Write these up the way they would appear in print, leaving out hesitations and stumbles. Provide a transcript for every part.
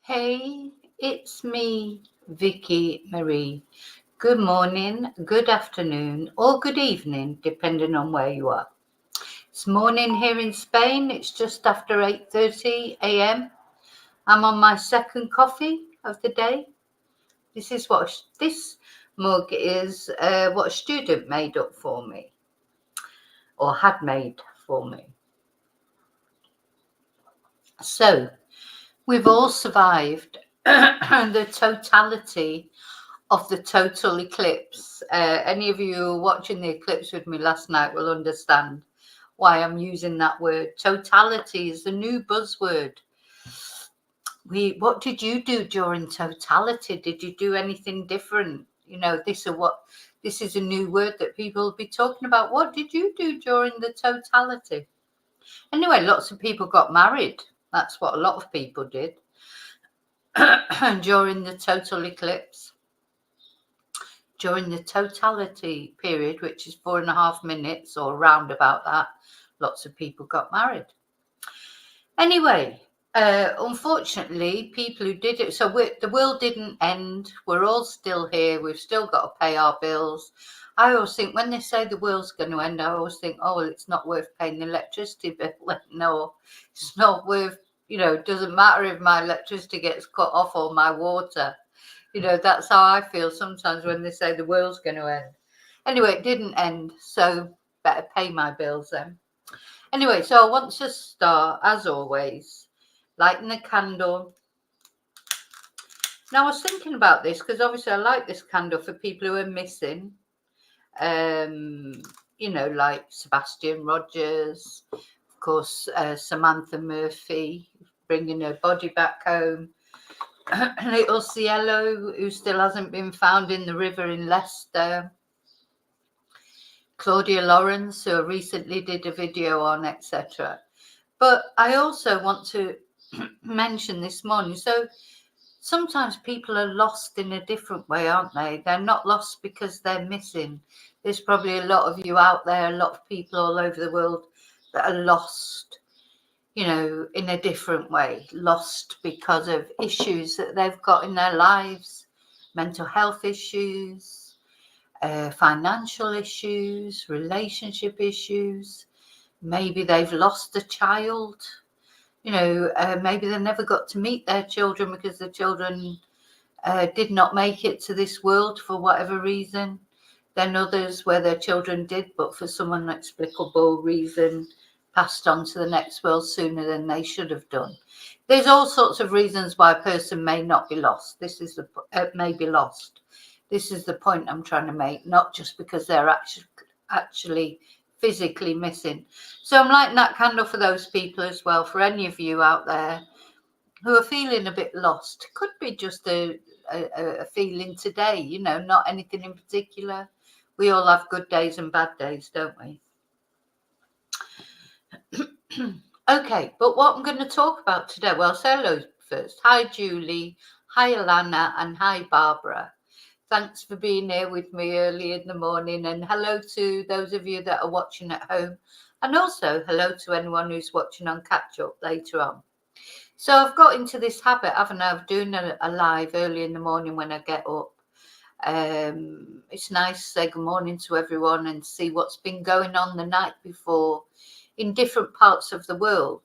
Hey, it's me, Vicki Marie. Good morning, good afternoon, or good evening, depending on where you are. It's morning here in Spain. It's just after 8:30 a.m. I'm on my second coffee of the day. This is what this mug is. What a student made up for me, or had made for me. So we've all survived the totality of the total eclipse. Any of you who were watching the eclipse with me last night will understand why I'm using that word. Totality is the new buzzword. What did you do during totality? Did you do anything different? This is a new word that people will be talking about. What did you do during the totality? Anyway, lots of people got married. That's what a lot of people did during the total eclipse. During the totality period, which is 4.5 minutes or round about that, lots of people got married. Anyway, unfortunately, people who did it, so the world didn't end. We're all still here. We've still got to pay our bills. I always think when they say the world's going to end, I always think, oh, well, it's not worth paying the electricity bill. No, it's not worth, it doesn't matter if my electricity gets cut off or my water. That's how I feel sometimes when they say the world's going to end. Anyway, it didn't end, so better pay my bills then. Anyway, so I want to start, as always, lighting the candle. Now, I was thinking about this because obviously I like this candle for people who are missing. Like Sebastian Rogers, of course, Samantha Murphy, bringing her body back home. Little Cielo, who still hasn't been found in the river in Leicester. Claudia Lawrence, who I recently did a video on, etc. But I also want to mention this morning, so sometimes people are lost in a different way, aren't they? They're not lost because they're missing. There's probably a lot of you out there, a lot of people all over the world that are lost, in a different way, lost because of issues that they've got in their lives, mental health issues, financial issues, relationship issues. Maybe they've lost a child, maybe they never got to meet their children because the children did not make it to this world for whatever reason. Then others where their children did, but for some inexplicable reason passed on to the next world sooner than they should have done. There's all sorts of reasons why a person may not be lost. May be lost. This is the point I'm trying to make, not just because they're actually physically missing. So I'm lighting that candle for those people as well, for any of you out there who are feeling a bit lost. Could be just a feeling today, not anything in particular. We all have good days and bad days, don't we? Okay, but what I'm going to talk about today, well, say hello first. Hi, Julie. Hi, Alana. And hi, Barbara. Thanks for being here with me early in the morning. And hello to those of you that are watching at home. And also hello to anyone who's watching on catch up later on. So I've got into this habit, haven't I, of doing a live early in the morning when I get up. It's nice to say good morning to everyone and see what's been going on the night before in different parts of the world,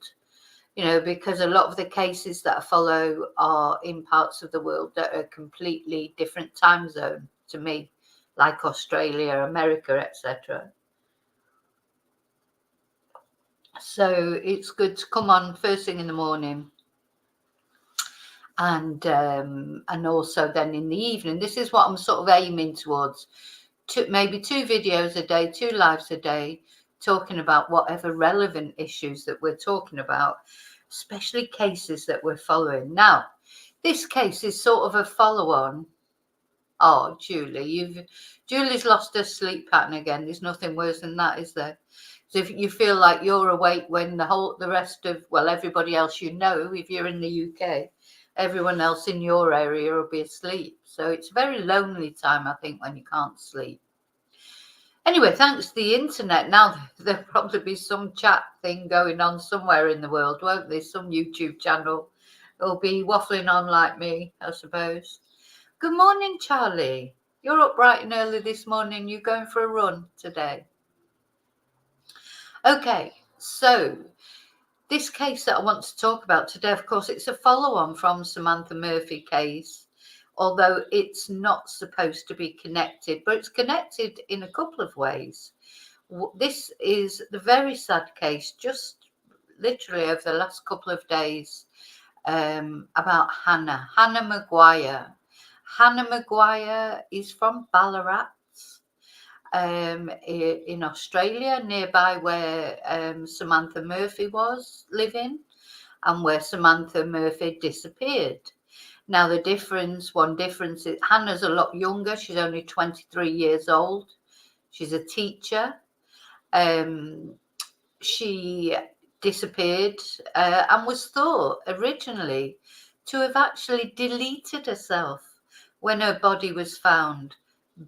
because a lot of the cases that I follow are in parts of the world that are completely different time zone to me, like Australia, America, etc. So it's good to come on first thing in the morning. And also then in the evening. This is what I'm sort of aiming towards. Maybe 2 videos a day, 2 lives a day, talking about whatever relevant issues that we're talking about, especially cases that we're following. Now, this case is sort of a follow-on. Oh, Julie's lost her sleep pattern again. There's nothing worse than that, is there? So if you feel like you're awake when the rest of, everybody else if you're in the UK, everyone else in your area will be asleep. So it's a very lonely time, I think, when you can't sleep. Anyway, thanks to the internet, now there'll probably be some chat thing going on somewhere in the world, won't there? Some YouTube channel He'll be waffling on like me, I suppose. Good morning, Charlie. You're up bright and early this morning. You going for a run today? Okay, so this case that I want to talk about today, of course, it's a follow-on from Samantha Murphy case, although it's not supposed to be connected, but it's connected in a couple of ways. This is the very sad case, just literally over the last couple of days, about Hannah Maguire. Hannah Maguire is from Ballarat, in Australia, nearby where Samantha Murphy was living and where Samantha Murphy disappeared. Now, one difference is Hannah's a lot younger. She's only 23 years old. She's a teacher. She disappeared and was thought originally to have actually deleted herself when her body was found,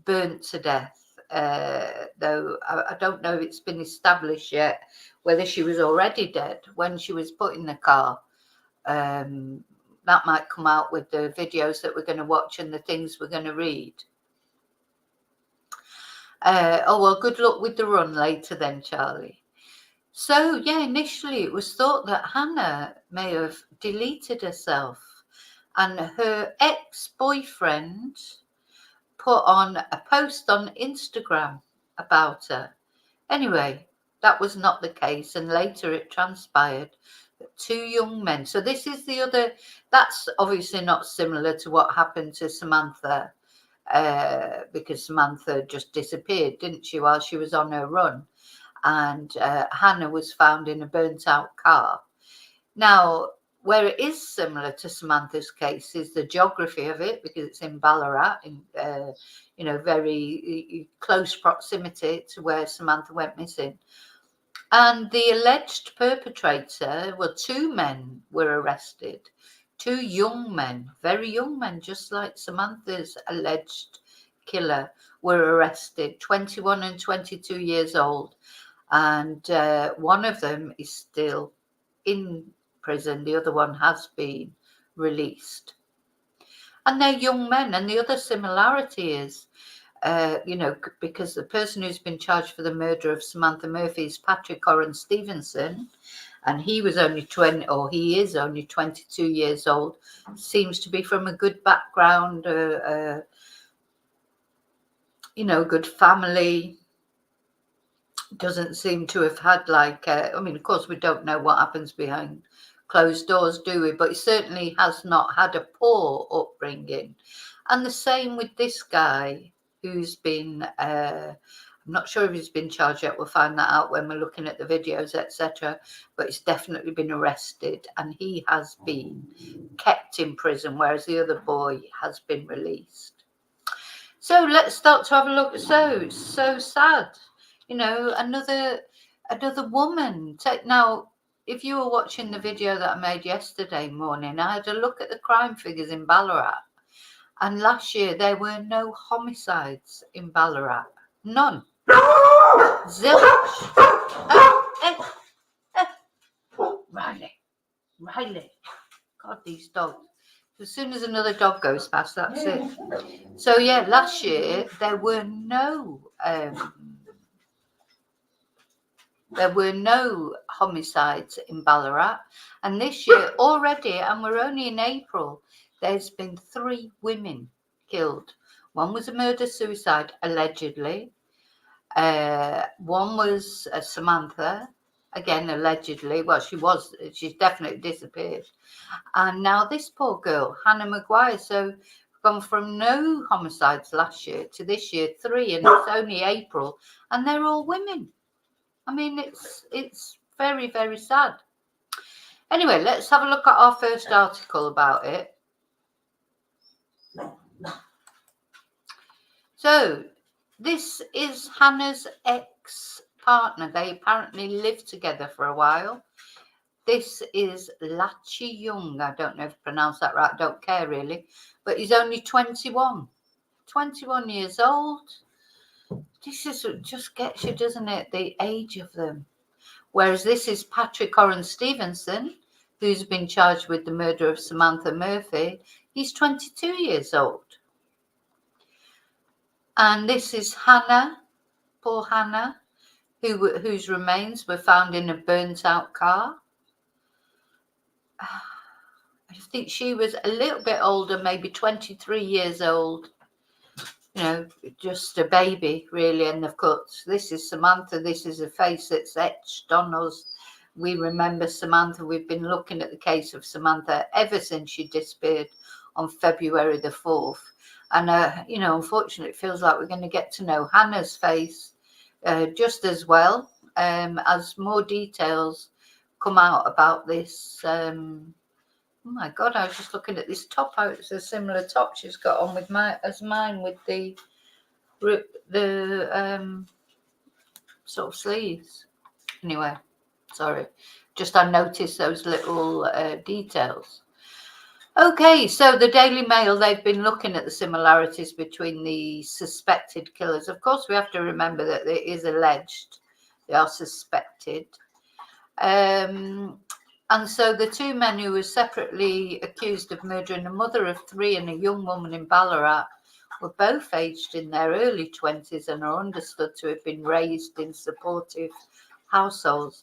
burnt to death. Though I don't know if it's been established yet whether she was already dead when she was put in the car. That might come out with the videos that we're going to watch and the things we're going to read. Oh, well, good luck with the run later then, Charlie. So, yeah, initially it was thought that Hannah may have deleted herself and her ex-boyfriend put on a post on Instagram about her. Anyway, that was not the case, and later it transpired that two young men. So this is the other. That's obviously not similar to what happened to Samantha, because Samantha just disappeared, didn't she, while she was on her run, and Hannah was found in a burnt-out car. Now, where it is similar to Samantha's case is the geography of it, because it's in Ballarat, in very close proximity to where Samantha went missing. And the alleged perpetrator, well, two men were arrested. Two young men, very young men, just like Samantha's alleged killer, were arrested, 21 and 22 years old. And one of them is still in prison. The other one has been released. And they're young men. And the other similarity is, because the person who's been charged for the murder of Samantha Murphy is Patrick Oren Stevenson, and he was only 20, or he is only 22 years old, seems to be from a good background, good family. Doesn't seem to have had of course, we don't know what happens behind closed doors, do we? But he certainly has not had a poor upbringing. And the same with this guy who's been, I'm not sure if he's been charged yet. We'll find that out when we're looking at the videos, etc. But he's definitely been arrested and he has been kept in prison, whereas the other boy has been released. So let's start to have a look. So sad. Another woman. Now, if you were watching the video that I made yesterday morning, I had a look at the crime figures in Ballarat. And last year, there were no homicides in Ballarat. None. Zilch. Riley. God, these dogs. As soon as another dog goes past, that's it. So, yeah, last year, there were no homicides in Ballarat. And this year already, and we're only in April, there's been 3 women killed. One was a murder-suicide, allegedly. One was Samantha, again, allegedly. Well, she's definitely disappeared. And now this poor girl, Hannah Maguire. So we've gone from no homicides last year to this year 3, and it's only April, and they're all women. I mean, it's very, very sad. Anyway, let's have a look at our first article about it. So this is Hannah's ex-partner. They apparently lived together for a while. This is Lachi Young. I don't know if I pronounced that right. I don't care really. But he's only 21. 21 years old. This is what just gets you, doesn't it? The age of them. Whereas this is Patrick Oren Stevenson, who's been charged with the murder of Samantha Murphy, he's 22 years old. And this is Hannah, poor Hannah, whose remains were found in a burnt-out car. I think she was a little bit older, maybe 23 years old. You know, just a baby, really. And of course, this is Samantha. This is a face that's etched on us. We remember Samantha. We've been looking at the case of Samantha ever since she disappeared on February the 4th. And, you know, unfortunately, it feels like we're going to get to know Hannah's face just as well as more details come out about this. Oh my God, I was just looking at this top. It's a similar top she's got on with mine with the sort of sleeves. Anyway, sorry. Just I noticed those little details. Okay, so the Daily Mail, they've been looking at the similarities between the suspected killers. Of course, we have to remember that it is alleged. They are suspected. And so the two men who were separately accused of murdering a mother of 3 and a young woman in Ballarat were both aged in their early 20s and are understood to have been raised in supportive households.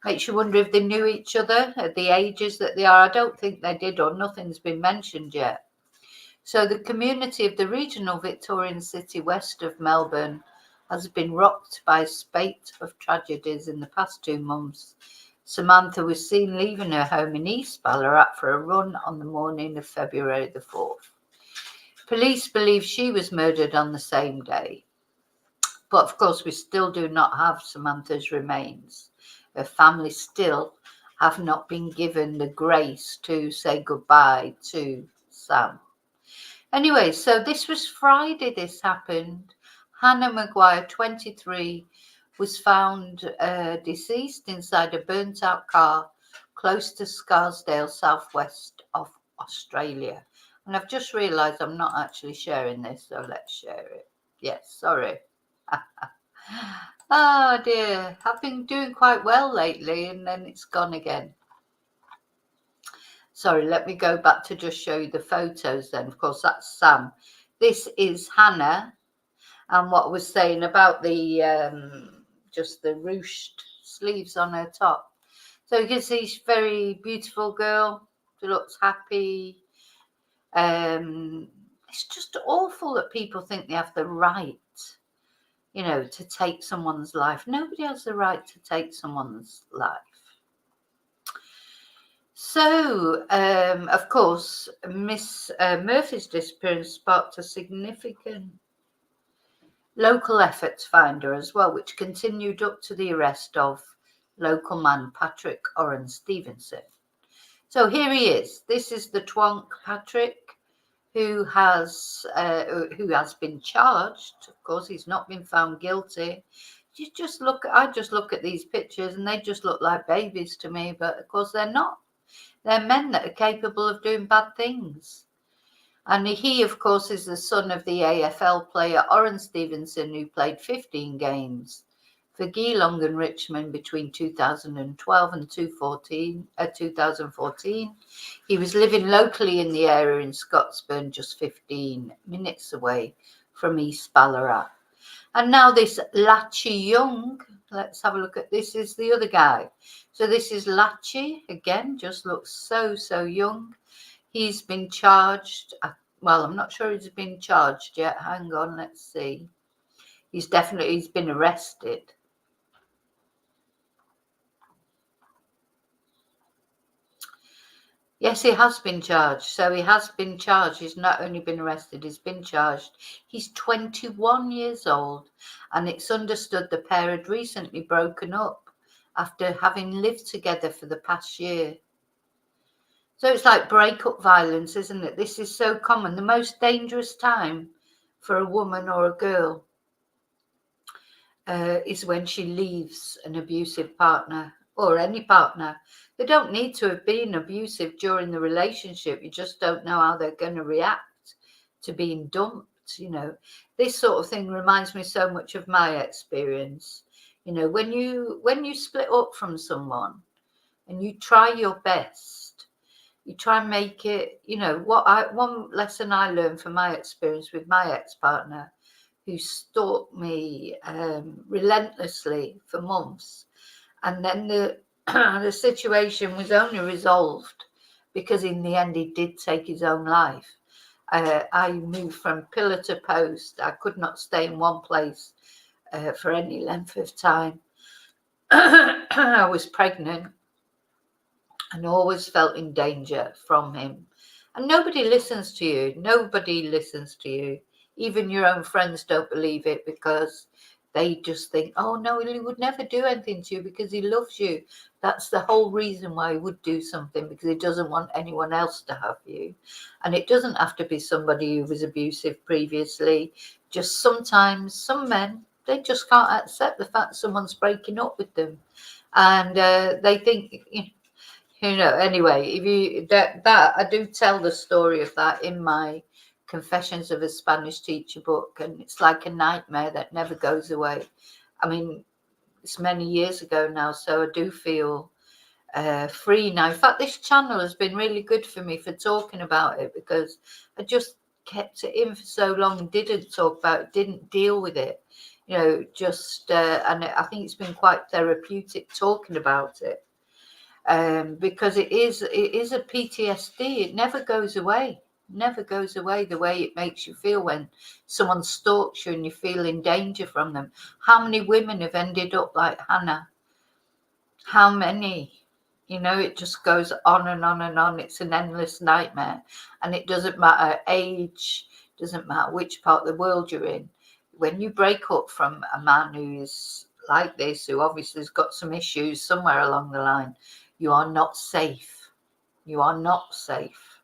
Makes you wonder if they knew each other at the ages that they are. I don't think they did, or nothing's been mentioned yet. So the community of the regional Victorian city west of Melbourne has been rocked by a spate of tragedies in the past 2 months. Samantha was seen leaving her home in East Ballarat for a run on the morning of February the 4th. Police believe she was murdered on the same day. But of course, we still do not have Samantha's remains. Her family still have not been given the grace to say goodbye to Sam. Anyway, so this was Friday this happened. Hannah Maguire, 23, was found deceased inside a burnt-out car close to Scarsdale, southwest of Australia. And I've just realised I'm not actually sharing this, so let's share it. Yes, sorry. Oh dear, I've been doing quite well lately and then it's gone again. Sorry, let me go back to just show you the photos then. Of course, that's Sam. This is Hannah. And what I was saying about the just the ruched sleeves on her top. So you can see she's a very beautiful girl. She looks happy. It's just awful that people think they have the right, you know, to take someone's life. Nobody has the right to take someone's life. So, of course, Miss Murphy's disappearance sparked a significant local effort to find her as well, which continued up to the arrest of local man Patrick Oren Stevenson. So here he is. This is the twonk Patrick, who has been charged. Of course, he's not been found guilty. I just look at these pictures and they just look like babies to me, but of course they're not. They're men that are capable of doing bad things. And he, of course, is the son of the AFL player Oren Stevenson, who played 15 games for Geelong and Richmond between 2012 and 2014. He was living locally in the area in Scotsburn, just 15 minutes away from East Ballarat. And now this Lachi Young, let's have a look at this, is the other guy. So this is Lachi, again, just looks so young. He's been charged. Well, I'm not sure he's been charged yet. Hang on, let's see. He's been arrested. Yes, he has been charged. So he has been charged. He's not only been arrested, he's been charged. He's 21 years old, and it's understood the pair had recently broken up after having lived together for the past year. So it's like breakup violence, isn't it? This is so common. The most dangerous time for a woman or a girl is when she leaves an abusive partner or any partner. They don't need to have been abusive during the relationship. You just don't know how they're going to react to being dumped. You know, this sort of thing reminds me so much of my experience. You know, when you split up from someone, and you try your best. You try and make it, one lesson I learned from my experience with my ex-partner, who stalked me relentlessly for months. And then the the situation was only resolved because in the end he did take his own life. I moved from pillar to post. I could not stay in one place for any length of time. I was pregnant and always felt in danger from him. And nobody listens to you. Nobody listens to you. Even your own friends don't believe it because they just think, oh no, he would never do anything to you because he loves you. That's the whole reason why he would do something, because he doesn't want anyone else to have you. And it doesn't have to be somebody who was abusive previously. Just sometimes some men, they just can't accept the fact someone's breaking up with them. And they think, anyway, if you that I do tell the story of that in my Confessions of a Spanish Teacher book, and it's like a nightmare that never goes away. I mean, it's many years ago now, so I do feel free now. In fact, this channel has been really good for me for talking about it, because I just kept it in for so long, didn't talk about it, didn't deal with it, just and I think it's been quite therapeutic talking about it. Because it is a PTSD. It never goes away. Never goes away, the way it makes you feel when someone stalks you and you feel in danger from them. How many women have ended up like Hannah? How many? It just goes on and on and on. It's an endless nightmare. And it doesn't matter age, doesn't matter which part of the world you're in. When you break up from a man who is like this, who obviously has got some issues somewhere along the line, you are not safe. You are not safe.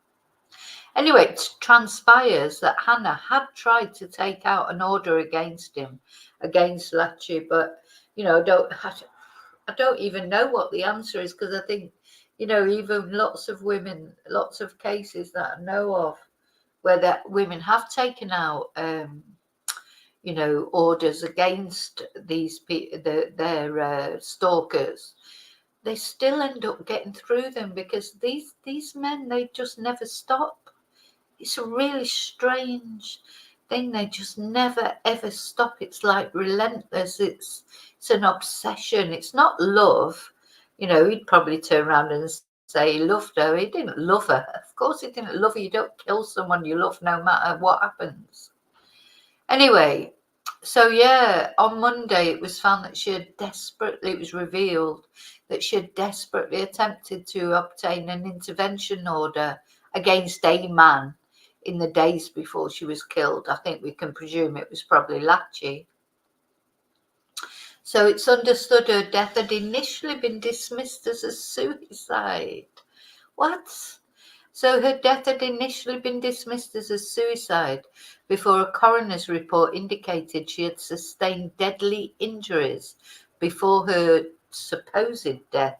Anyway, it transpires that Hannah had tried to take out an order against him, against Alledged, but I don't even know what the answer is, because I think, even lots of women, lots of cases that I know of where that women have taken out, orders against these their stalkers, they still end up getting through them, because these men, they just never stop. It's a really strange thing. They just never ever stop. It's like relentless. It's an obsession. It's not love. He'd probably turn around and say he loved her. He didn't love her. Of course he didn't love her. You don't kill someone you love no matter what happens. Anyway, so yeah, on Monday it was found that it was revealed that she had desperately attempted to obtain an intervention order against a man in the days before she was killed. I think we can presume it was probably Alledged. So it's understood her death had initially been dismissed as a suicide. What? So her death had initially been dismissed as a suicide before a coroner's report indicated she had sustained deadly injuries before her supposed death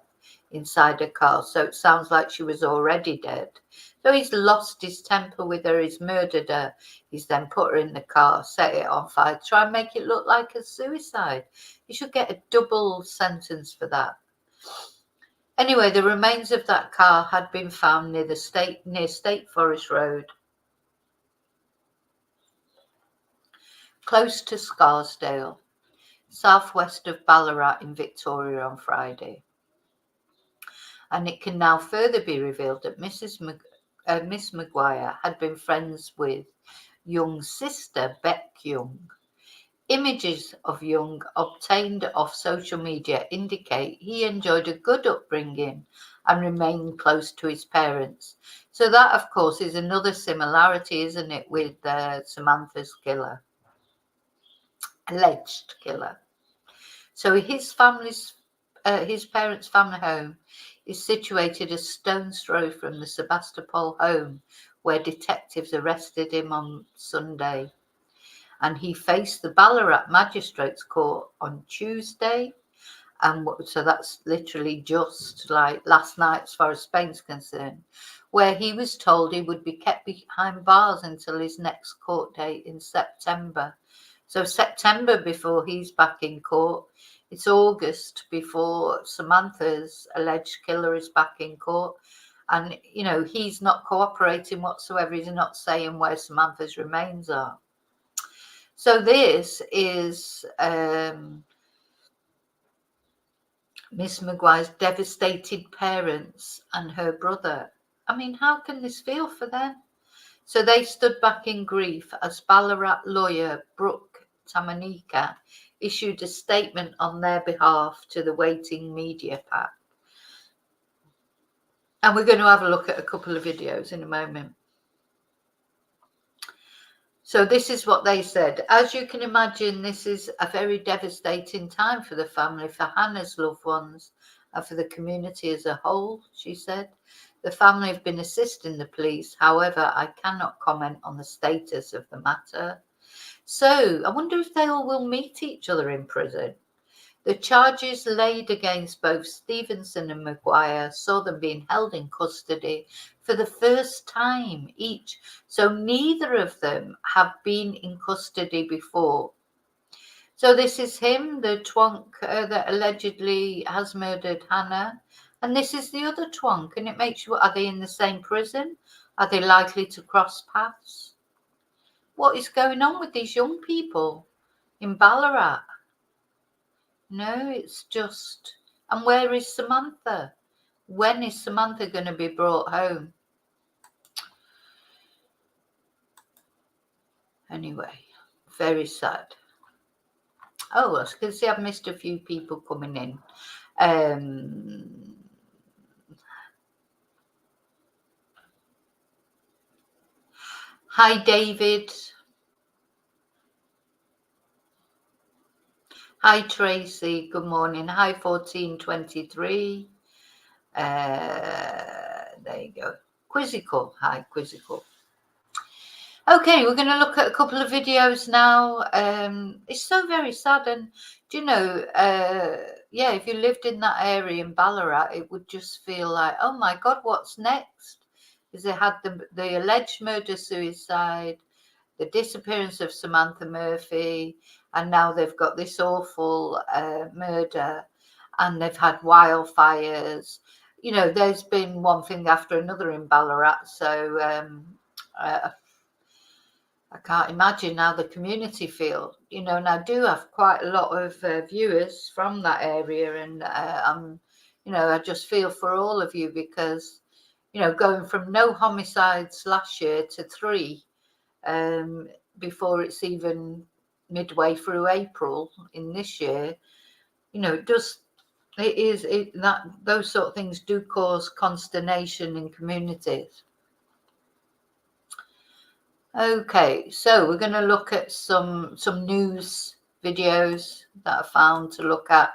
inside a car. So it sounds like she was already dead. So he's lost his temper with her, he's murdered her, he's then put her in the car, set it on fire, try and make it look like a suicide. He should get a double sentence for that. Anyway, the remains of that car had been found near State Forest Road, close to Scarsdale, southwest of Ballarat in Victoria on Friday. And it can now further be revealed that Miss Maguire had been friends with Young's sister, Beck Young. Images of Young obtained off social media indicate he enjoyed a good upbringing and remained close to his parents. So that, of course, is another similarity, isn't it, with Samantha's killer, alleged killer. So his parents' family home is situated a stone's throw from the Sebastopol home where detectives arrested him on Sunday. And he faced the Ballarat Magistrates Court on Tuesday. And so that's literally just like last night as far as Spain's concerned, where he was told he would be kept behind bars until his next court date in September. So September, before he's back in court, It's August before Samantha's alleged killer is back in court. And, you know, he's not cooperating whatsoever. He's not saying where Samantha's remains are. So this is Miss Maguire's devastated parents and her brother. I mean, how can this feel for them? So they stood back in grief as Ballarat lawyer Brooke Tamanika issued a statement on their behalf to the waiting media pack. And we're going to have a look at a couple of videos in a moment. So this is what they said. As you can imagine, this is a very devastating time for the family, for Hannah's loved ones, and for the community as a whole, she said. The family have been assisting the police. However, I cannot comment on the status of the matter. So I wonder if they all will meet each other in prison. The charges laid against both Stevenson and Maguire saw them being held in custody for the first time each. So neither of them have been in custody before. So this is him, the twonk that allegedly has murdered Hannah. And this is the other twonk. And it makes you, are they in the same prison? Are they likely to cross paths? What is going on with these young people in Ballarat? No, it's just, and where is Samantha? When is Samantha going to be brought home? Anyway, very sad. Oh, I can see I've missed a few people coming in. Hi, David. Hi, Tracy. Good morning. Hi, 1423. There you go. Quizzical. Hi, Quizzical. Okay, we're going to look at a couple of videos now. It's so very sad. And, do you know, yeah, if you lived in that area in Ballarat, it would just feel like, oh, my God, what's next? Because they had the alleged murder-suicide, the disappearance of Samantha Murphy, and now they've got this awful murder, and they've had wildfires. You know, there's been one thing after another in Ballarat. So I can't imagine how the community feel, you know, and I do have quite a lot of viewers from that area, and I'm, you know, I just feel for all of you because, you know, going from no homicides last year to 3 before it's even midway through April in this year, you know, that those sort of things do cause consternation in communities. Okay, so we're going to look at some news videos that I found to look at,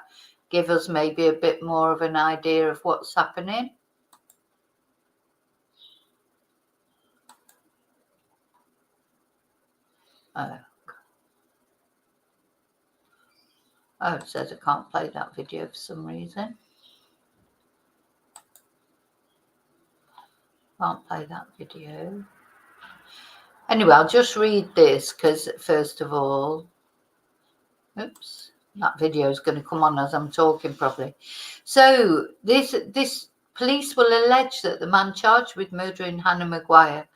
give us maybe a bit more of an idea of what's happening. Oh, it says I can't play that video for some reason. Can't play that video. Anyway, I'll just read this because, first of all, oops, that video is going to come on as I'm talking probably. So this police will allege that the man charged with murdering Hannah Maguire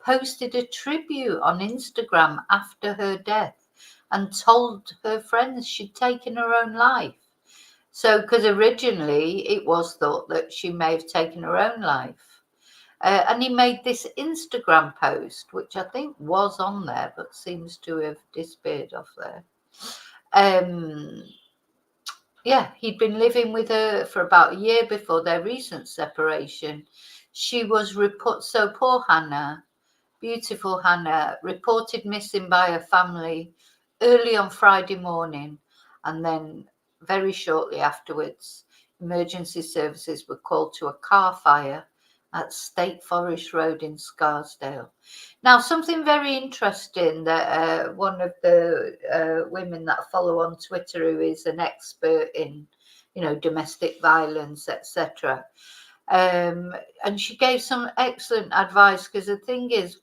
posted a tribute on Instagram after her death and told her friends she'd taken her own life. So, because originally it was thought that she may have taken her own life. And he made this Instagram post, which I think was on there, but seems to have disappeared off there. Yeah, he'd been living with her for about a year before their recent separation. She was so poor Hannah, beautiful Hannah, reported missing by her family early on Friday morning, and then very shortly afterwards, emergency services were called to a car fire at State Forest Road in Scarsdale. Now, something very interesting that one of the women that I follow on Twitter, who is an expert in, you know, domestic violence, etc., and she gave some excellent advice, because the thing is,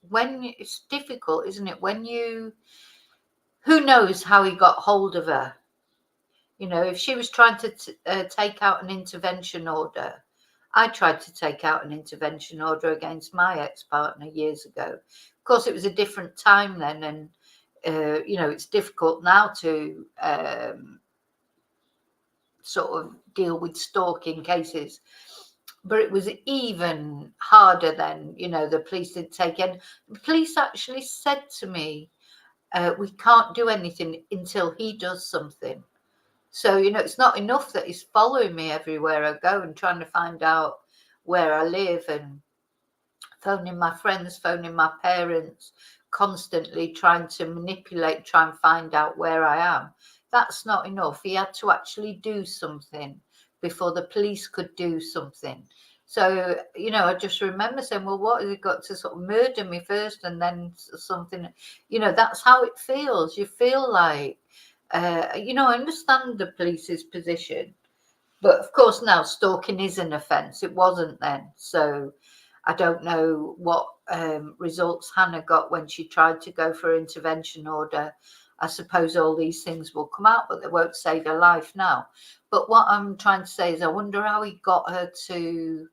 when it's difficult, isn't it? When who knows how he got hold of her? You know, if she was trying to take out an intervention order, I tried to take out an intervention order against my ex-partner years ago. Of course, it was a different time then, and you know, it's difficult now to sort of deal with stalking cases, but it was even harder then. You know, the police didn't take it. The police actually said to me, we can't do anything until he does something. So, you know, it's not enough that he's following me everywhere I go and trying to find out where I live and phoning my friends, phoning my parents, constantly trying to manipulate, try and find out where I am. That's not enough. He had to actually do something before the police could do something. So, you know, I just remember saying, well, what has he got to sort of murder me first and then something? You know, that's how it feels. You feel like, you know, I understand the police's position, but of course now stalking is an offence. It wasn't then. So I don't know what results Hannah got when she tried to go for intervention order. I suppose all these things will come out, but they won't save her life now. But what I'm trying to say is I wonder how he got her to,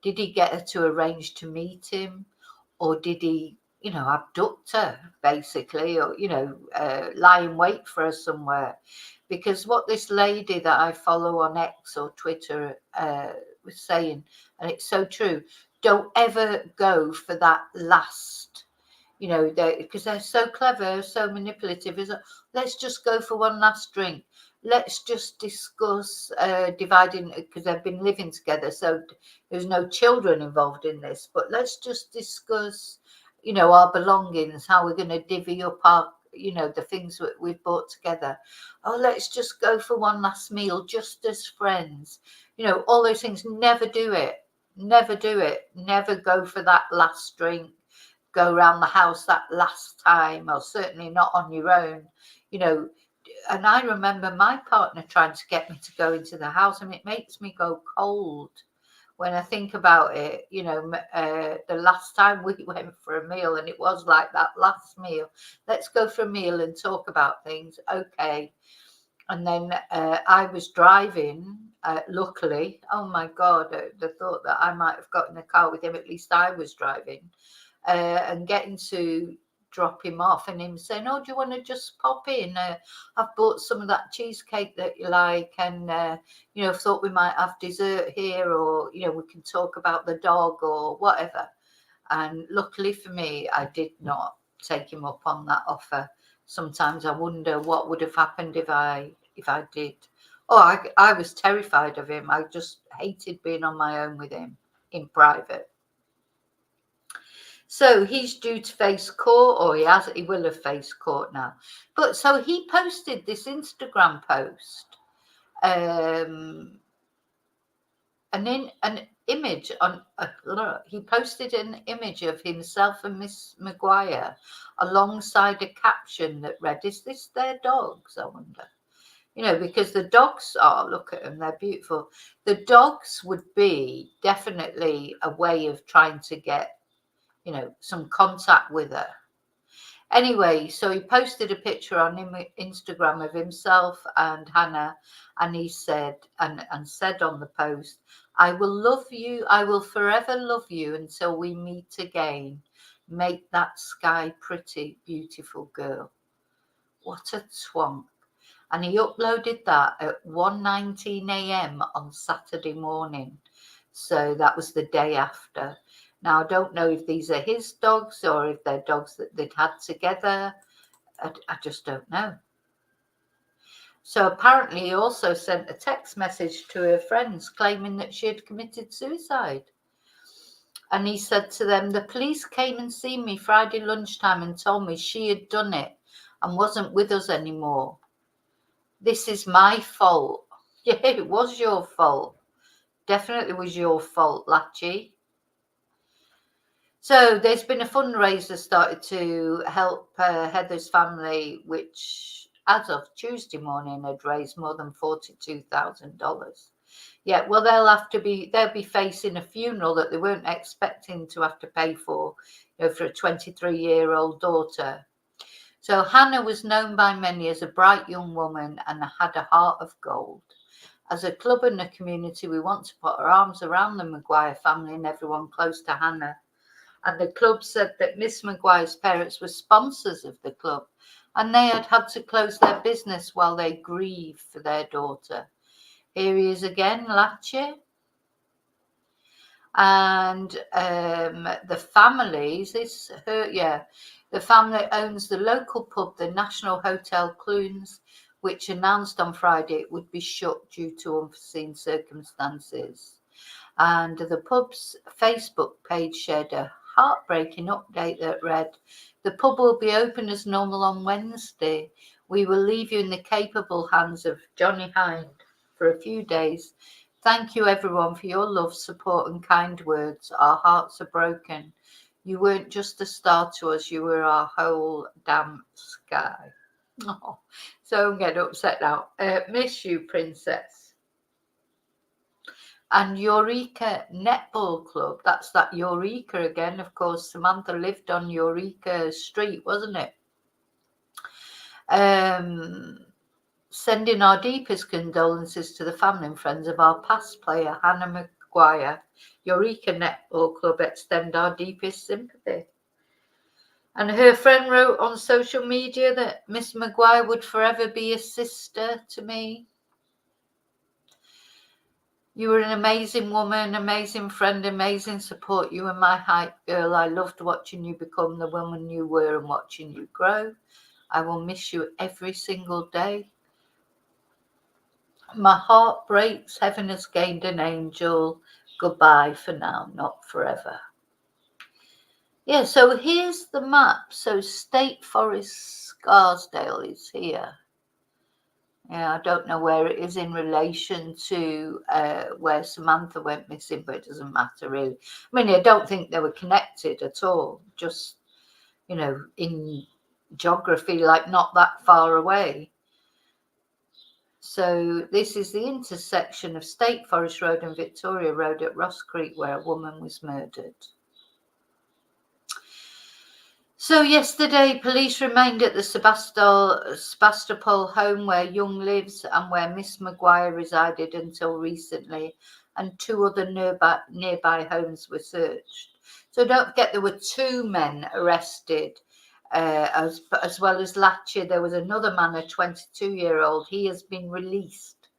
did he get her to arrange to meet him? Or did he, you know, abduct her basically, or, you know, lie in wait for her somewhere? Because what this lady that I follow on X or Twitter was saying, and it's so true, don't ever go for that last, you know, because they're so clever, so manipulative. Is let's just go for one last drink. Let's just discuss dividing, because they've been living together, so there's no children involved in this. But let's just discuss, you know, our belongings, how we're going to divvy up our, you know, the things that we've bought together. Oh, let's just go for one last meal, just as friends. You know, all those things. Never do it. Never do it. Never go for that last drink. Go around the house that last time, or certainly not on your own. You know, and I remember my partner trying to get me to go into the house, and it makes me go cold when I think about it. You know, the last time we went for a meal, and it was like that last meal. Let's go for a meal and talk about things. Okay. And then I was driving, luckily. Oh my God, the thought that I might have got in the car with him, at least I was driving, and getting to drop him off, and him saying, oh, do you want to just pop in? I've bought some of that cheesecake that you like, and you know, thought we might have dessert here, or, you know, we can talk about the dog or whatever. And luckily for me, I did not take him up on that offer. Sometimes I wonder what would have happened if I did. Oh, I was terrified of him. I just hated being on my own with him in private. So he's due to face court, or he will have faced court now. But so he posted this Instagram post, an image on. He posted an image of himself and Miss Maguire alongside a caption that read, "Is this their dogs? I wonder." You know, because the dogs are, look at them, they're beautiful. The dogs would be definitely a way of trying to get, you know, some contact with her. Anyway, so he posted a picture on Instagram of himself and Hannah, and he said, and said on the post, I will love you, I will forever love you until we meet again. Make that sky pretty, beautiful girl. What a twonk. And he uploaded that at 1:19 a.m. on Saturday morning. So that was the day after. Now, I don't know if these are his dogs or if they're dogs that they'd had together. I just don't know. So apparently he also sent a text message to her friends claiming that she had committed suicide. And he said to them, the police came and seen me Friday lunchtime and told me she had done it and wasn't with us anymore. This is my fault. Yeah, it was your fault. Definitely was your fault, Latchy. So there's been a fundraiser started to help Heather's family, which as of Tuesday morning had raised more than $42,000. Yeah, well, they'll be facing a funeral that they weren't expecting to have to pay for, you know, for a 23-year-old daughter. So Hannah was known by many as a bright young woman and had a heart of gold. As a club and a community, we want to put our arms around the Maguire family and everyone close to Hannah. And the club said that Miss Maguire's parents were sponsors of the club and they had to close their business while they grieve for their daughter. Here he is again, Alledged. And the family, the family owns the local pub, the National Hotel Clunes, which announced on Friday it would be shut due to unforeseen circumstances. And the pub's Facebook page shared a heartbreaking update that read, "The pub will be open as normal on Wednesday. We will leave you in the capable hands of Johnny Hind for a few days. Thank you everyone for your love, support and kind words. Our hearts are broken. You weren't just a star to us, you were our whole damn sky." Oh, so I'm getting upset now. Miss you, princess. And Eureka Netball Club, that's that Eureka again. Of course, Samantha lived on Eureka Street, wasn't it? Sending our deepest condolences to the family and friends of our past player, Hannah Maguire. Eureka Netball Club extend our deepest sympathy. And her friend wrote on social media that Miss Maguire would forever be a sister to me. You were an amazing woman, amazing friend, amazing support. You were my hype girl. I loved watching you become the woman you were and watching you grow. I will miss you every single day. My heart breaks. Heaven has gained an angel. Goodbye for now, not forever. Yeah, so here's the map. So State Forest Scarsdale is here. Yeah, I don't know where it is in relation to where Samantha went missing, but it doesn't matter really. I mean, I don't think they were connected at all. Just, you know, in geography, like not that far away. So this is the intersection of State Forest Road and Victoria Road at Ross Creek, where a woman was murdered. So yesterday, police remained at the Sebastopol home where Young lives and where Miss Maguire resided until recently, and 2 other nearby homes were searched. So don't forget, there were 2 men arrested, as well as Alledged. There was another man, a 22-year-old. He has been released.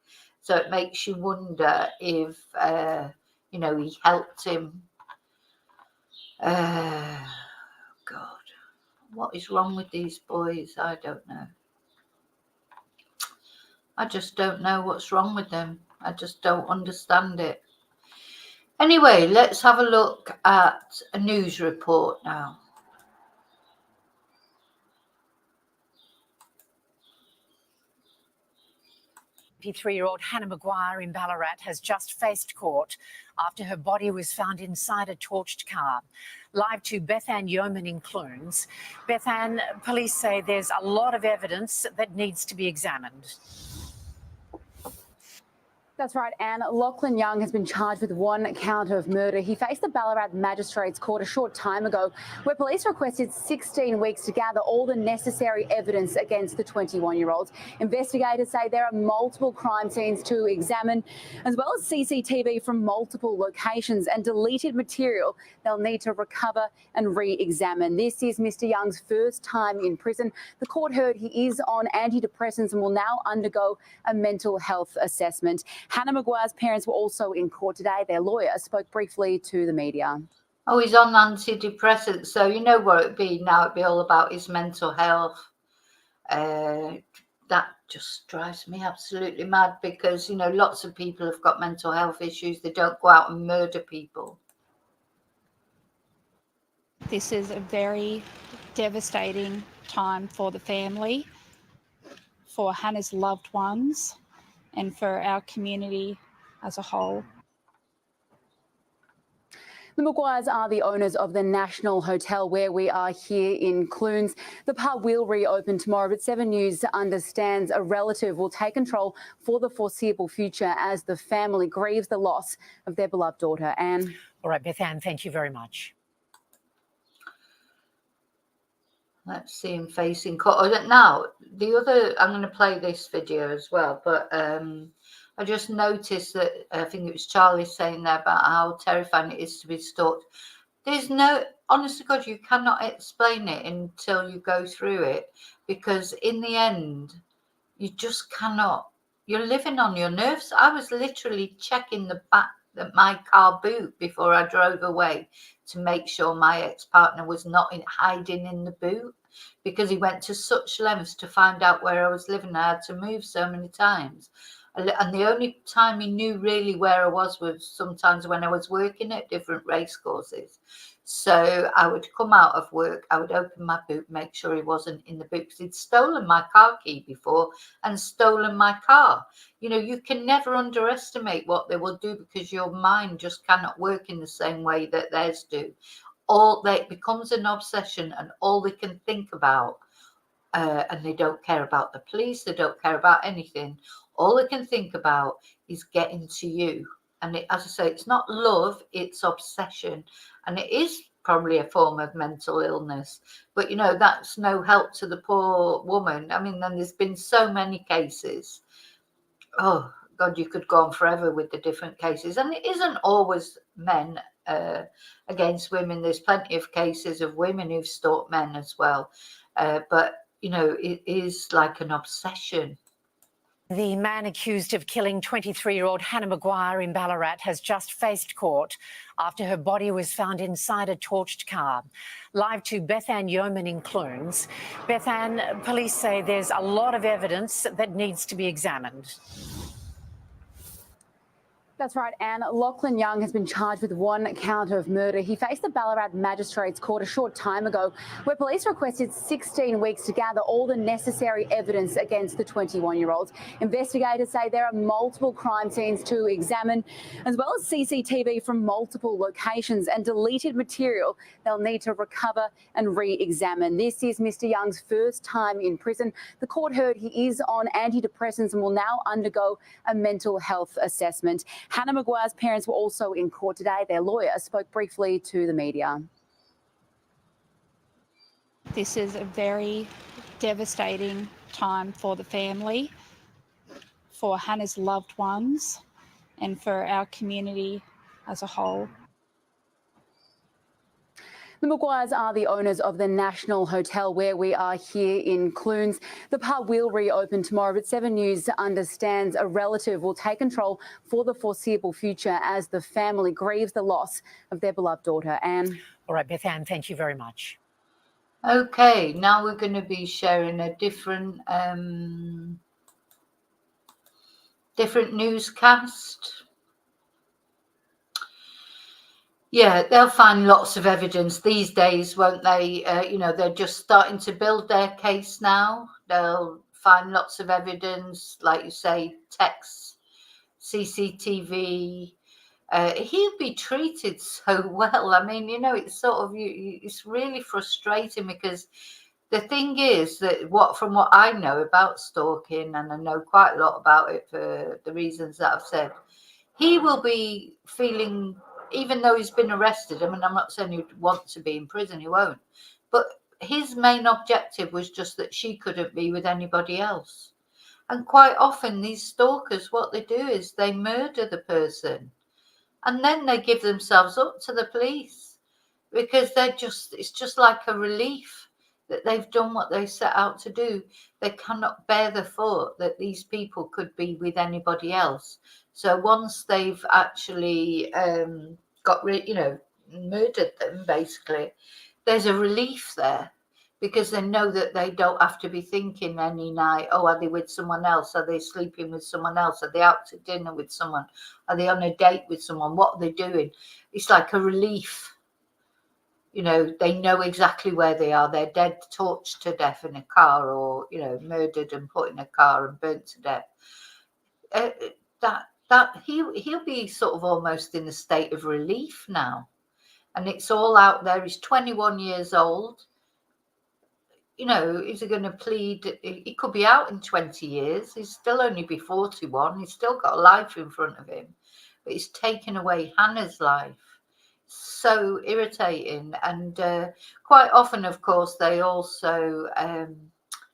So it makes you wonder if, he helped him. God. What is wrong with these boys? I don't know. I just don't know what's wrong with them. I just don't understand it. Anyway, let's have a look at a news report now. 53-year-old Hannah Maguire in Ballarat has just faced court after her body was found inside a torched car. Live to Bethan Yeoman in Clunes. Bethan, police say there's a lot of evidence that needs to be examined. That's right, Anne. Lachlan Young has been charged with 1 count of murder. He faced the Ballarat Magistrates Court a short time ago, where police requested 16 weeks to gather all the necessary evidence against the 21-year-old. Investigators say there are multiple crime scenes to examine, as well as CCTV from multiple locations and deleted material they'll need to recover and re-examine. This is Mr Young's first time in prison. The court heard he is on antidepressants and will now undergo a mental health assessment. Hannah Maguire's parents were also in court today. Their lawyer spoke briefly to the media. Oh, he's on antidepressants, so you know what it'd be now. It'd be all about his mental health. That just drives me absolutely mad because, lots of people have got mental health issues. They don't go out and murder people. This is a very devastating time for the family, for Hannah's loved ones, and for our community as a whole. The Maguires are the owners of the National Hotel where we are here in Clunes. The pub will reopen tomorrow, but 7 News understands a relative will take control for the foreseeable future as the family grieves the loss of their beloved daughter, Anne. All right, Bethan, thank you very much. Let's see him facing court. Now, the other, I'm going to play this video as well, but I just noticed that I think it was Charlie saying there about how terrifying it is to be stalked. There's no, honest to God, you cannot explain it until you go through it, because in the end, you just cannot. You're living on your nerves. I was literally checking the back of my car boot before I drove away to make sure my ex-partner was not hiding in the boot, because he went to such lengths to find out where I was living. I had to move so many times. And the only time he knew really where I was sometimes when I was working at different race courses. So I would come out of work, I would open my boot, make sure he wasn't in the boot, because he'd stolen my car key before and stolen my car. You know, you can never underestimate what they will do, because your mind just cannot work in the same way that theirs do. It becomes an obsession, and all they can think about, and they don't care about the police, they don't care about anything. All they can think about is getting to you. And as I say, it's not love, it's obsession. And it is probably a form of mental illness. But, you know, that's no help to the poor woman. I mean, then there's been so many cases. Oh, God, you could go on forever with the different cases. And it isn't always men against women. There's plenty of cases of women who've stalked men as well. But, you know, it is like an obsession. The man accused of killing 23-year-old Hannah Maguire in Ballarat has just faced court after her body was found inside a torched car. Live to Bethan Yeoman in Clunes. Bethan, police say there's a lot of evidence that needs to be examined. That's right, Anne. Lachlan Young has been charged with one count of murder. He faced the Ballarat Magistrates Court a short time ago, where police requested 16 weeks to gather all the necessary evidence against the 21-year-old. Investigators say there are multiple crime scenes to examine, as well as CCTV from multiple locations and deleted material they'll need to recover and re-examine. This is Mr Young's first time in prison. The court heard he is on antidepressants and will now undergo a mental health assessment. Hannah Maguire's parents were also in court today. Their lawyer spoke briefly to the media. This is a very devastating time for the family, for Hannah's loved ones, and for our community as a whole. The Maguires are the owners of the National Hotel where we are here in Clunes. The pub will reopen tomorrow, but 7 News understands a relative will take control for the foreseeable future as the family grieves the loss of their beloved daughter, Anne. All right, Bethan, thank you very much. Okay, now we're going to be sharing a different newscast. Yeah, they'll find lots of evidence these days, won't they? You know, they're just starting to build their case now. They'll find lots of evidence, like you say, texts, CCTV. He'll be treated so well. I mean, you know, it's sort of, it's really frustrating, because the thing is that from what I know about stalking, and I know quite a lot about it for the reasons that I've said, he will be feeling, even though he's been arrested, I mean, I'm not saying he'd want to be in prison, he won't. But his main objective was just that she couldn't be with anybody else. And quite often these stalkers, what they do is they murder the person. And then they give themselves up to the police, because it's just like a relief that they've done what they set out to do. They cannot bear the thought that these people could be with anybody else. So once they've actually murdered them, basically, there's a relief there, because they know that they don't have to be thinking any night, oh, are they with someone else? Are they sleeping with someone else? Are they out to dinner with someone? Are they on a date with someone? What are they doing? It's like a relief. You know, they know exactly where they are. They're dead, torched to death in a car, or, you know, murdered and put in a car and burnt to death. He'll be sort of almost in a state of relief now. And it's all out there. He's 21 years old. You know, is he going to plead? He could be out in 20 years. He's still only be 41. He's still got a life in front of him. But he's taken away Hannah's life. so irritating. And quite often, of course, they also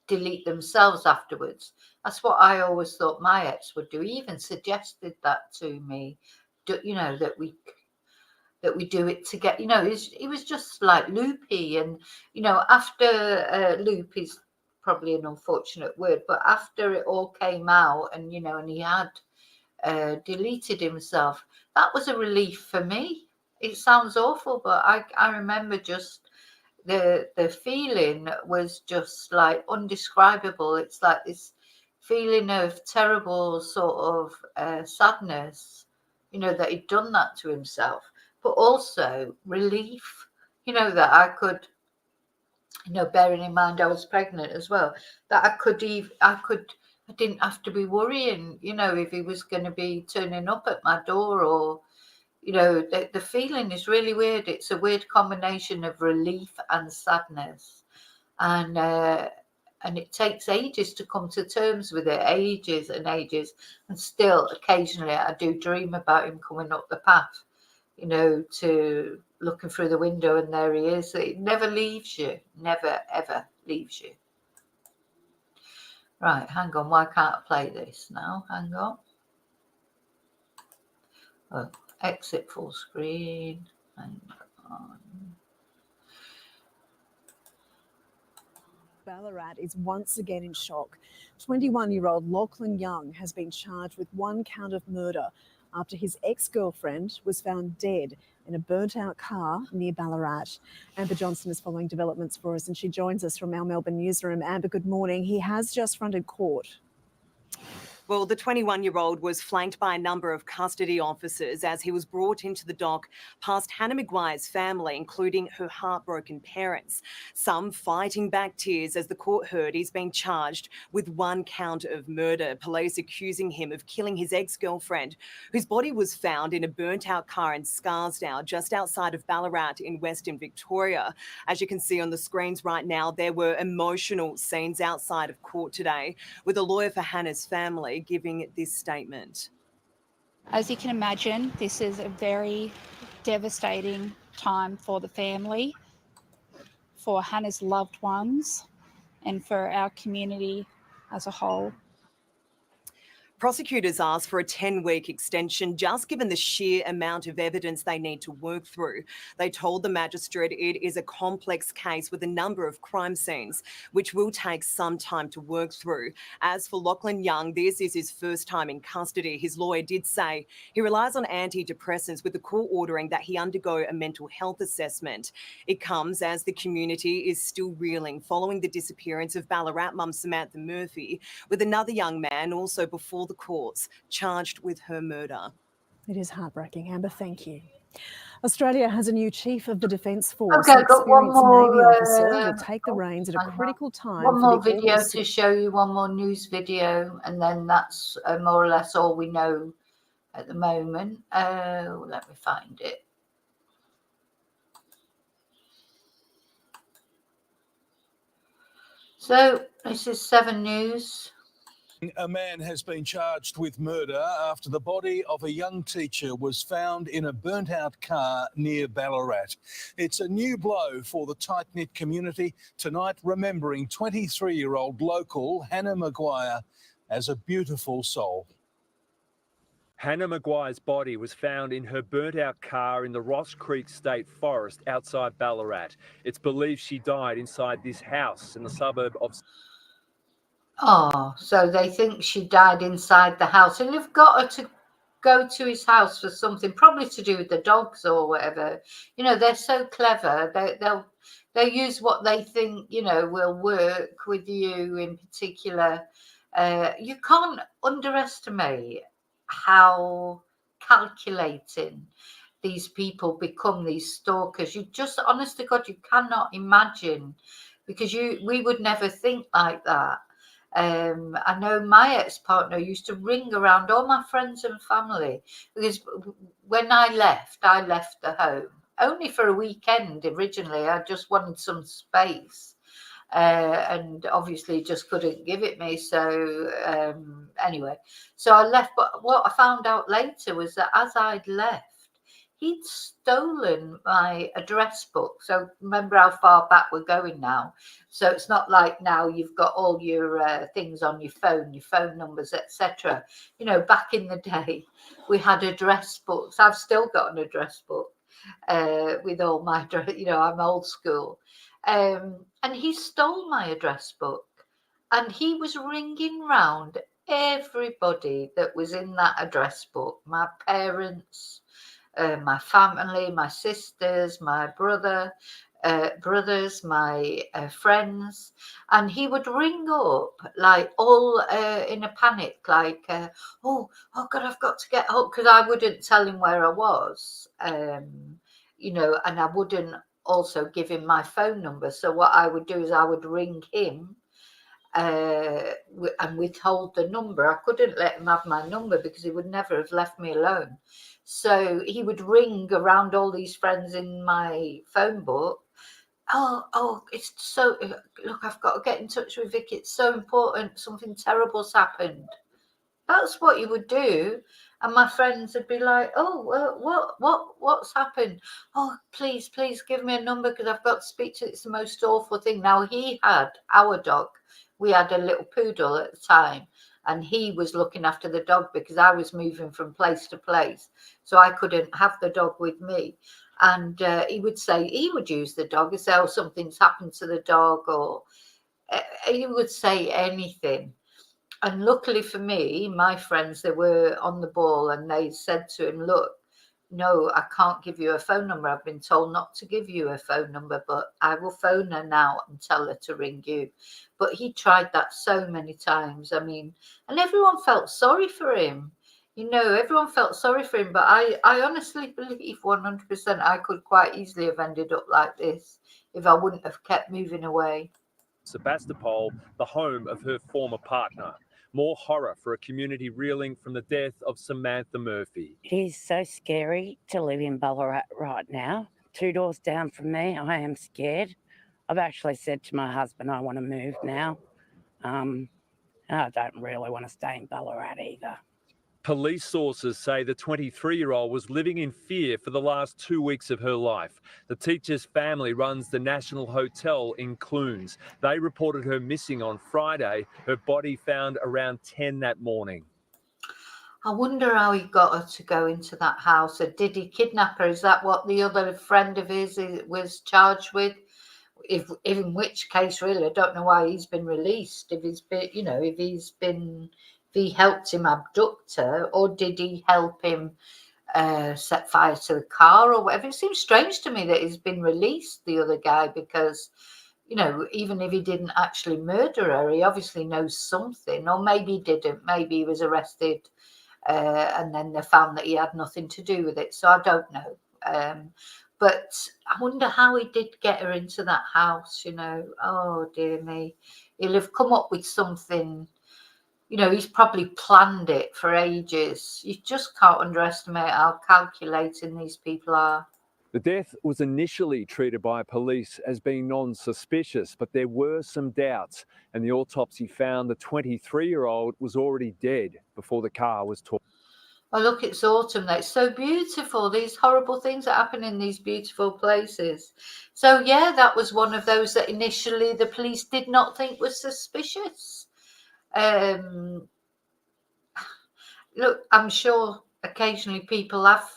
delete themselves afterwards. That's what I always thought my ex would do. He even suggested that to me, you know, that we do it to get, you know, he was just like loopy. And, you know, after loop is probably an unfortunate word, but after it all came out and, you know, and he had deleted himself, that was a relief for me. It sounds awful, but I remember just the feeling was just like undescribable. It's like this feeling of terrible sort of sadness, you know, that he'd done that to himself, but also relief, you know, that I could, you know, bearing in mind I was pregnant as well, that I didn't have to be worrying, you know, if he was going to be turning up at my door, or, you know, the feeling is really weird. It's a weird combination of relief and sadness. And it takes ages to come to terms with it, ages and ages. And still, occasionally, I do dream about him coming up the path, you know, to looking through the window, and there he is. It never leaves you, never, ever leaves you. Right, hang on. Why can't I play this now? Hang on. Oh, exit full screen. Hang on. Ballarat is once again in shock. 21-year-old Lachlan Young has been charged with 1 count of murder after his ex-girlfriend was found dead in a burnt-out car near Ballarat. Amber Johnson is following developments for us, and she joins us from our Melbourne newsroom. Amber, good morning. He has just fronted court. Well, the 21-year-old was flanked by a number of custody officers as he was brought into the dock past Hannah Maguire's family, including her heartbroken parents. Some fighting back tears as the court heard he's been charged with 1 count of murder. Police accusing him of killing his ex-girlfriend, whose body was found in a burnt-out car in Scarsdale, just outside of Ballarat in Western Victoria. As you can see on the screens right now, there were emotional scenes outside of court today, with a lawyer for Hannah's family giving this statement. As you can imagine, this is a very devastating time for the family, for Hannah's loved ones, and for our community as a whole. Prosecutors asked for a 10-week extension, just given the sheer amount of evidence they need to work through. They told the magistrate it is a complex case with a number of crime scenes, which will take some time to work through. As for Lachlan Young, this is his first time in custody. His lawyer did say he relies on antidepressants, with the court ordering that he undergo a mental health assessment. It comes as the community is still reeling following the disappearance of Ballarat mum Samantha Murphy, with another young man also before the courts charged with her murder. It is heartbreaking. Amber, thank you. Australia has a new chief of the Defence Force. Okay, An I've got one experienced more. Navy officer will take the reins at a critical time. One more for the video August to show you, one more news video, and then that's more or less all we know at the moment. Let me find it. So this is 7 News. A man has been charged with murder after the body of a young teacher was found in a burnt-out car near Ballarat. It's a new blow for the tight-knit community, tonight remembering 23-year-old local Hannah Maguire as a beautiful soul. Hannah Maguire's body was found in her burnt-out car in the Ross Creek State Forest outside Ballarat. It's believed she died inside this house in the suburb of... Oh, so they think she died inside the house, and they've got her to go to his house for something, probably to do with the dogs or whatever. You know, they're so clever. They'll use what they think, you know, will work with you in particular. You can't underestimate how calculating these people become, these stalkers. You just, honest to God, you cannot imagine, because we would never think like that. I know my ex-partner used to ring around all my friends and family, because when I left the home only for a weekend. Originally, I just wanted some space, and obviously just couldn't give it me. So anyway, so I left. But what I found out later was that as I'd left, he'd stolen my address book. So remember how far back we're going now. So it's not like now you've got all your things on your phone numbers, etc. You know, back in the day, we had address books. I've still got an address book with all my, you know, I'm old school. And he stole my address book, and he was ringing round everybody that was in that address book, my parents, my family, my sisters, my brothers, my friends, and he would ring up like all in a panic, like, oh God, I've got to get home, because I wouldn't tell him where I was, you know, and I wouldn't also give him my phone number. So what I would do is I would ring him and withhold the number. I couldn't let him have my number because he would never have left me alone. So he would ring around all these friends in my phone book. Oh, it's so, look, I've got to get in touch with Vicki. It's so important. Something terrible's happened. That's what you would do. And my friends would be like, oh, what's happened? Oh, please give me a number because I've got to speak to you. It's the most awful thing. Now, he had our dog. We had a little poodle at the time, and he was looking after the dog because I was moving from place to place. So I couldn't have the dog with me. And he would say, he would use the dog and say, oh, something's happened to the dog, or he would say anything. And luckily for me, my friends, they were on the ball, and they said to him, look, no, I can't give you a phone number. I've been told not to give you a phone number, but I will phone her now and tell her to ring you. But he tried that so many times. I mean, and everyone felt sorry for him. You know, everyone felt sorry for him. But I honestly believe 100% I could quite easily have ended up like this if I wouldn't have kept moving away. Sebastopol, the home of her former partner. More horror for a community reeling from the death of Samantha Murphy. It is so scary to live in Ballarat right now. 2 doors down from me, I am scared. I've actually said to my husband I want to move now. And I don't really want to stay in Ballarat either. Police sources say the 23-year-old was living in fear for the last 2 weeks of her life. The teacher's family runs the National Hotel in Clunes. They reported her missing on Friday, her body found around 10 that morning. I wonder how he got her to go into that house. Or did he kidnap her? Is that what the other friend of his was charged with? If in which case, really, I don't know why he's been released. If he's been, you know, if he helped him abduct her, or did he help him set fire to the car or whatever? It seems strange to me that he's been released, the other guy, because, you know, even if he didn't actually murder her, he obviously knows something, or maybe he didn't. Maybe he was arrested and then they found that he had nothing to do with it. So I don't know. But I wonder how he did get her into that house, you know. Oh, dear me. He'll have come up with something. You know, he's probably planned it for ages. You just can't underestimate how calculating these people are. The death was initially treated by police as being non-suspicious, but there were some doubts, and the autopsy found the 23-year-old was already dead before the car was towed. Oh, look, it's autumn. That's so beautiful. These horrible things that happen in these beautiful places. So, yeah, that was one of those that initially the police did not think was suspicious. Look, I'm sure occasionally people have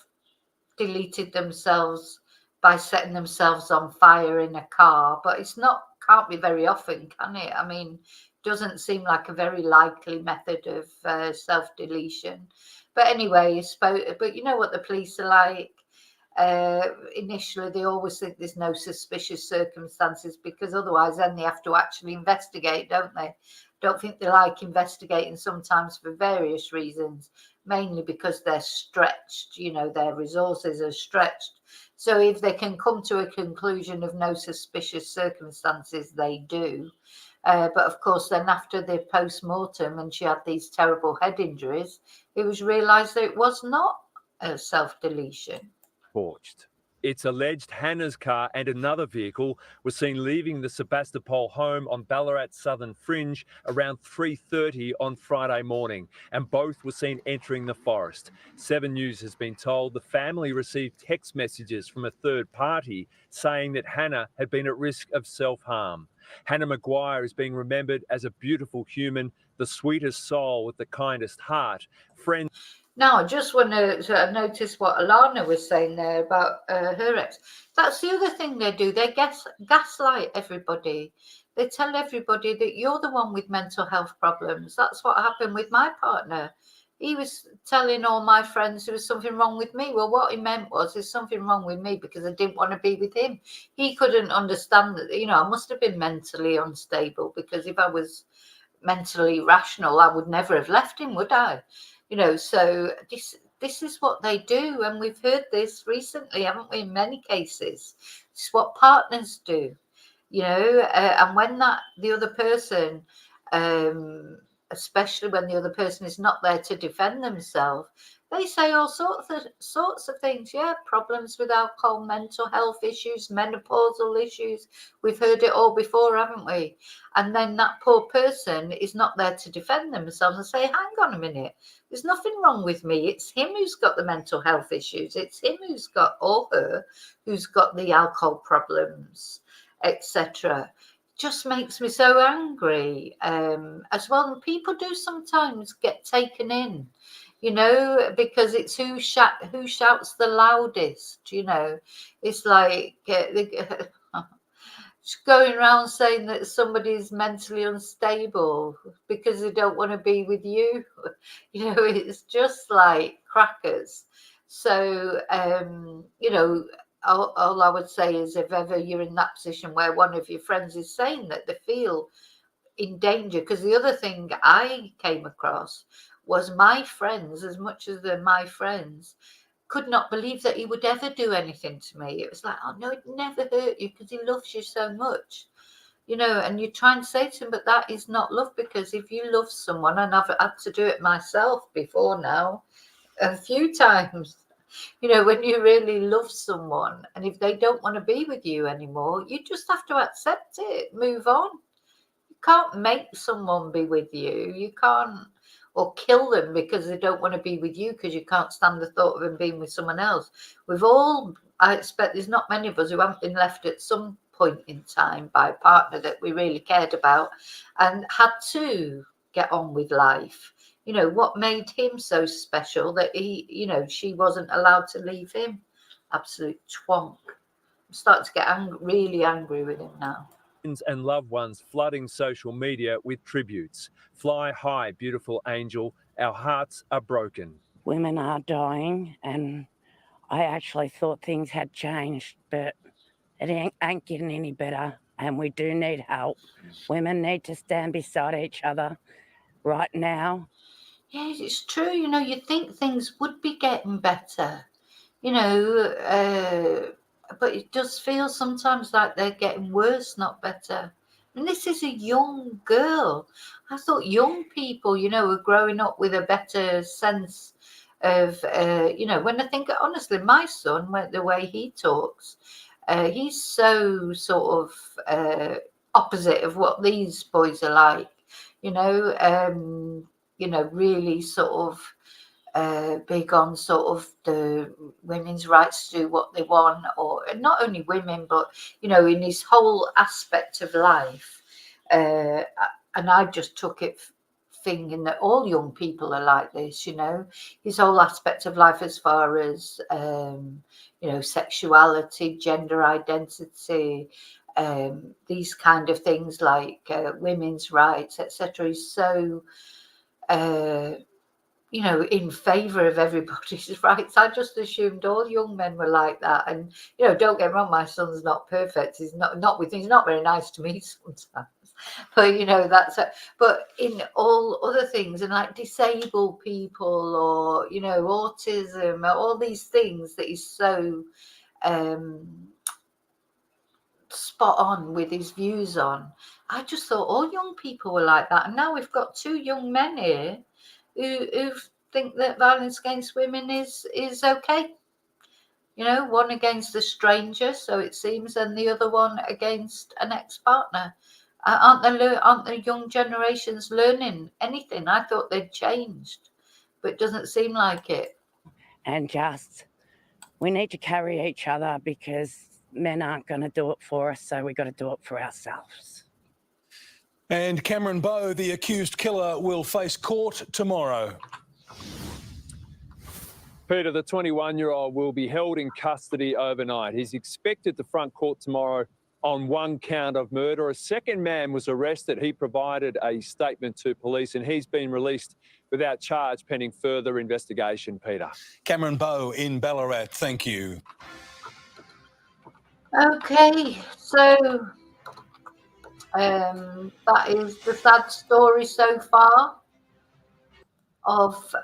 deleted themselves by setting themselves on fire in a car, but can't be very often, can it? I mean, doesn't seem like a very likely method of self-deletion. But anyway, but you know what the police are like. Initially, they always think there's no suspicious circumstances, because otherwise then they have to actually investigate, don't they? Don't think they like investigating sometimes for various reasons, mainly because they're stretched, you know, their resources are stretched. So if they can come to a conclusion of no suspicious circumstances, they do. But of course, then after the post-mortem, and she had these terrible head injuries, it was realised that it was not a self-deletion. Torched. It's alleged Hannah's car and another vehicle were seen leaving the Sebastopol home on Ballarat's southern fringe around 3:30 on Friday morning, and both were seen entering the forest. 7 News has been told the family received text messages from a third party saying that Hannah had been at risk of self-harm. Hannah Maguire is being remembered as a beautiful human, the sweetest soul with the kindest heart. Friends. Now, I just want to notice what Alana was saying there about her ex. That's the other thing they do. They gaslight everybody. They tell everybody that you're the one with mental health problems. That's what happened with my partner. He was telling all my friends there was something wrong with me. Well, what he meant was there's something wrong with me because I didn't want to be with him. He couldn't understand that, I must have been mentally unstable, because if I was mentally rational, I would never have left him, would I? So this is what they do, and we've heard this recently, haven't we? In many cases, it's what partners do, and when the other person, especially when the other person is not there to defend themselves, they say all sorts of things. Yeah, problems with alcohol, mental health issues, menopausal issues. We've heard it all before, haven't we? And then that poor person is not there to defend themselves and say, hang on a minute, there's nothing wrong with me. It's him who's got the mental health issues. It's him who's got, or her, who's got the alcohol problems, etc. Just makes me so angry as well. And people do sometimes get taken in, because it's who shouts the loudest. It's like just going around saying that somebody's mentally unstable because they don't want to be with you. It's just like crackers. So all I would say is, if ever you're in that position where one of your friends is saying that they feel in danger, because the other thing I came across was my friends, as much as they're my friends, could not believe that he would ever do anything to me. It was like, oh no, he'd never hurt you because he loves you so much, and you try and say to him, but that is not love, because if you love someone, and I've had to do it myself before now, a few times, when you really love someone, and if they don't want to be with you anymore, you just have to accept it, move on. You can't make someone be with you. You can't, or kill them because they don't want to be with you because you can't stand the thought of them being with someone else. I expect there's not many of us who haven't been left at some point in time by a partner that we really cared about and had to get on with life. What made him so special that she wasn't allowed to leave him? Absolute twonk. I'm starting to get really angry with him now. And loved ones flooding social media with tributes. Fly high, beautiful angel. Our hearts are broken. Women are dying, and I actually thought things had changed, but it ain't getting any better, and we do need help. Women need to stand beside each other right now. Yes, it's true. You'd think things would be getting better, but it does feel sometimes like they're getting worse, not better. And this is a young girl. I thought young people, were growing up with a better sense of, when I think, honestly, my son, the way he talks, he's so sort of opposite of what these boys are like, really sort of big on sort of the women's rights to do what they want, or not only women, but in his whole aspect of life. And I just took it thinking that all young people are like this, his whole aspect of life as far as sexuality, gender identity, these kind of things like women's rights, etc. is so in favour of everybody's rights. I just assumed all young men were like that. And, don't get me wrong, my son's not perfect. He's he's not very nice to me sometimes. But, but in all other things, and like disabled people or, autism, all these things that he's so spot on with his views on. I just thought all young people were like that. And now we've got two young men here who think that violence against women is okay. You know, one against a stranger, so it seems, and the other one against an ex-partner. Aren't the young generations learning anything? I thought they'd changed, but it doesn't seem like it. And just, we need to carry each other because men aren't going to do it for us, so we've got to do it for ourselves. And Cameron Bowe, the accused killer, will face court tomorrow. Peter, the 21-year-old, will be held in custody overnight. He's expected to front court tomorrow on one count of murder. A second man was arrested. He provided a statement to police and he's been released without charge pending further investigation, Peter. Cameron Bowe in Ballarat, thank you. Okay, so that is the sad story so far of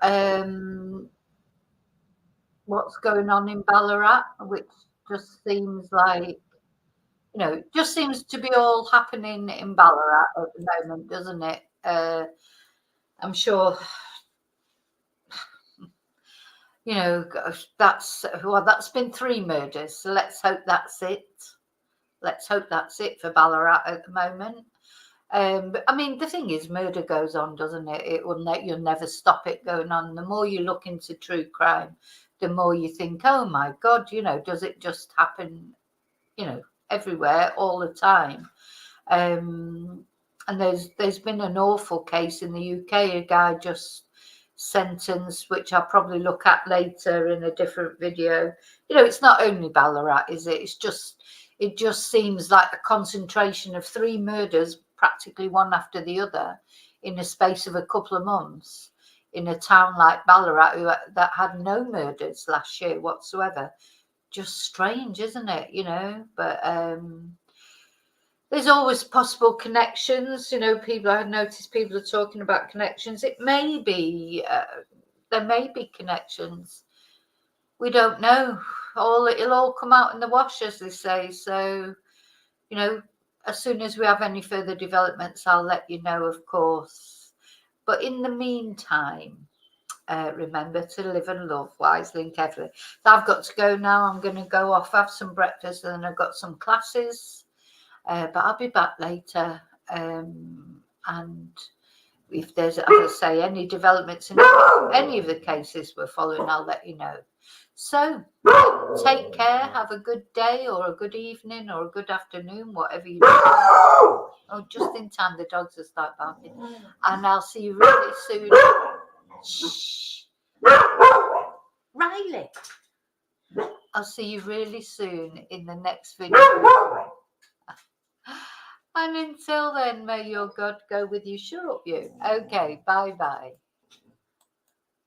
what's going on in Ballarat, which just seems like, you know, just seems to be all happening in Ballarat at the moment, doesn't it? I'm sure, you know, that's been 3 murders. So let's hope that's it. Let's hope that's it for Ballarat at the moment. But I mean, the thing is, murder goes on, doesn't it? You'll never stop it going on. The more you look into true crime, the more you think, oh my God, you know, does it just happen, you know, everywhere all the time? And there's been an awful case in the UK, a guy just sentenced, which I'll probably look at later in a different video. You know, it's not only Ballarat, is it? It just seems like a concentration of 3 murders, practically one after the other, in a space of a couple of months, in a town like Ballarat that had no murders last year whatsoever. Just strange, isn't it? You know, but there's always possible connections. You know, I've noticed people are talking about connections. It may be, there may be connections. We don't know. It'll all come out in the wash, as they say. So, you know, as soon as we have any further developments, I'll let you know, of course. But in the meantime, remember to live and love wisely and carefully. So I've got to go now. I'm going to go off, have some breakfast, and then I've got some classes. But I'll be back later. And if there's, as I say, any developments in any of the cases we're following, I'll let you know. So take care. Have a good day or a good evening or a good afternoon, whatever you do. Oh, just in time, the dogs will start barking. And I'll see you really soon. Shh. Riley. I'll see you really soon in the next video. And until then, may your God go with you. Shut up, you. Okay, bye-bye.